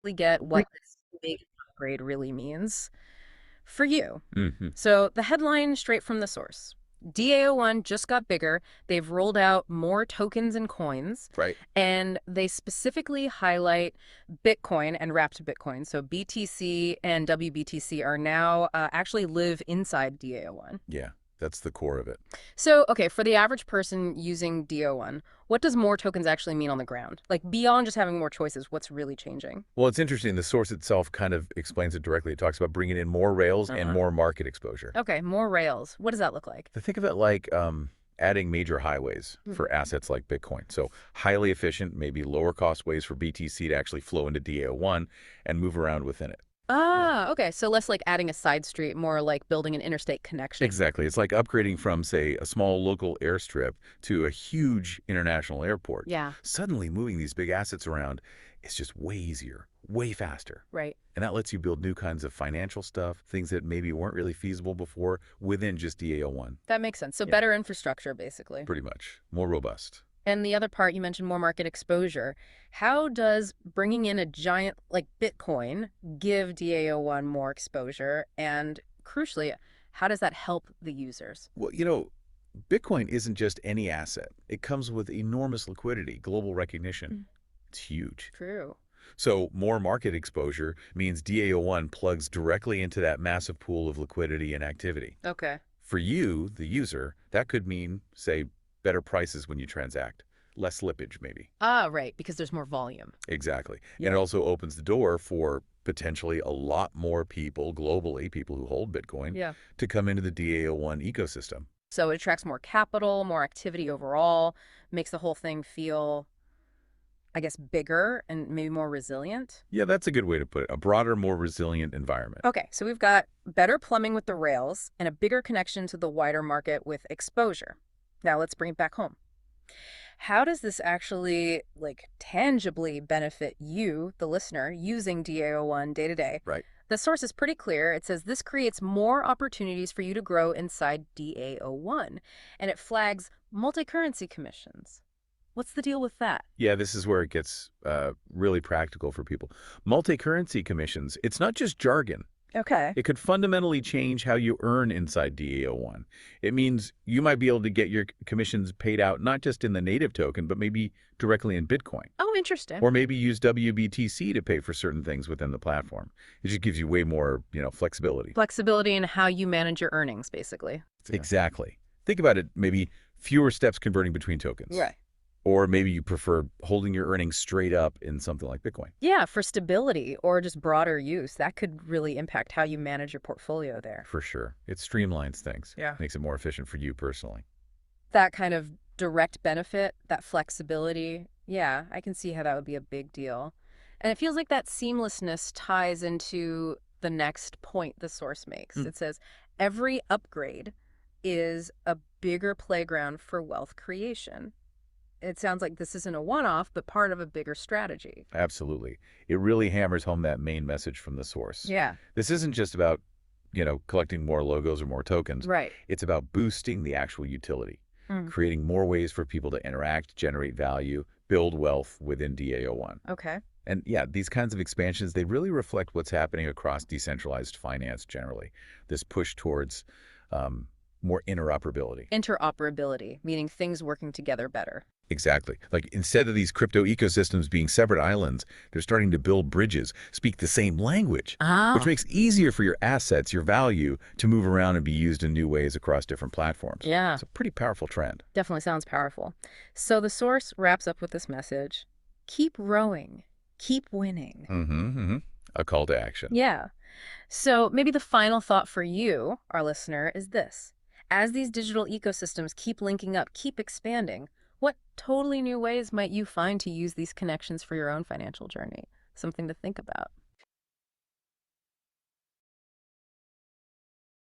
We get what this big upgrade really means for you. Hmm. So the headline straight from the source. DAO1 just got bigger. They've rolled out more tokens and coins, Right. and they specifically highlight Bitcoin and wrapped Bitcoin. So BTC and wBTC are now actually live inside DAO1. Yeah, that's the core of it. So, okay, for the average person using DAO1, what does more tokens actually mean on the ground? Like beyond just having more choices, what's really changing? Well, it's interesting. The source itself kind of explains it directly. It talks about bringing in more rails and more market exposure. Okay, more rails. What does that look like? To think of it like adding major highways Hmm. for assets like Bitcoin. So highly efficient, maybe lower cost ways for BTC to actually flow into DAO1 and move around within it. Ah, okay. So less like adding a side street, more like building an interstate connection. Exactly. It's like upgrading from, say, a small local airstrip to a huge international airport. Yeah, Suddenly, moving these big assets around is just way easier, way faster. right. And that lets you build new kinds of financial stuff, things that maybe weren't really feasible before within just DAO1. That makes sense. So Yeah, better infrastructure, basically. pretty much. More robust. And the other part, you mentioned more market exposure. How does bringing in a giant like Bitcoin give DAO1 more exposure? And crucially, how does that help the users? Well, Bitcoin isn't just any asset. It comes with enormous liquidity, global recognition. Mm. It's huge. True. So more market exposure means DAO1 plugs directly into that massive pool of liquidity and activity. Okay. For you, the user, that could mean, say, better prices when you transact, less slippage maybe. Ah, right, because there's more volume. Exactly. And Yeah. it also opens the door for potentially a lot more people globally, people who hold Bitcoin, Yeah. to come into the DAO1 ecosystem. So it attracts more capital, more activity overall, makes the whole thing feel, I guess, bigger and maybe more resilient. Yeah, that's a good way to put it. A broader, more resilient environment. Okay, so we've got better plumbing with the rails and a bigger connection to the wider market with exposure. Now let's bring it back home. How does this actually, like, tangibly benefit you, the listener, using DAO1 day to day? Right. The source is pretty clear. It says this creates more opportunities for you to grow inside DAO1, and it flags multi-currency commissions. What's the deal with that? Yeah, this is where it gets really practical for people. Multi-currency commissions, it's not just jargon. Okay. It could fundamentally change how you earn inside DAO1. It means you might be able to get your commissions paid out not just in the native token, but maybe directly in Bitcoin. Oh, interesting. Or maybe use wBTC to pay for certain things within the platform. It just gives you way more, flexibility. Flexibility in how you manage your earnings, basically. Exactly. Think about it, maybe fewer steps converting between tokens. Right. Or maybe you prefer holding your earnings straight up in something like Bitcoin. Yeah, for stability or just broader use, that could really impact how you manage your portfolio there. For sure. It streamlines things, Yeah. makes it more efficient for you personally. That kind of direct benefit, that flexibility, yeah, I can see how that would be a big deal. And it feels like that seamlessness ties into the next point the source makes. Mm, It says every upgrade is a bigger playground for wealth creation. It sounds like this isn't a one-off, but part of a bigger strategy. absolutely. It really hammers home that main message from the source. Yeah, This isn't just about, collecting more logos or more tokens. right. It's about boosting the actual utility, Mm, creating more ways for people to interact, generate value, build wealth within DAO1. okay. And yeah, these kinds of expansions, they really reflect what's happening across decentralized finance generally. This push towards um, more interoperability. Interoperability, meaning things working together better. Exactly. Like instead of these crypto ecosystems being separate islands, they're starting to build bridges, speak the same language, which Oh, makes it easier for your assets, your value, to move around and be used in new ways across different platforms. yeah. It's a pretty powerful trend. Definitely sounds powerful. So the source wraps up with this message: keep rowing, keep winning. Mm-hmm. A call to action. Yeah. So maybe the final thought for you, our listener, is this. As these digital ecosystems keep linking up, keep expanding, what totally new ways might you find to use these connections for your own financial journey? Something to think about.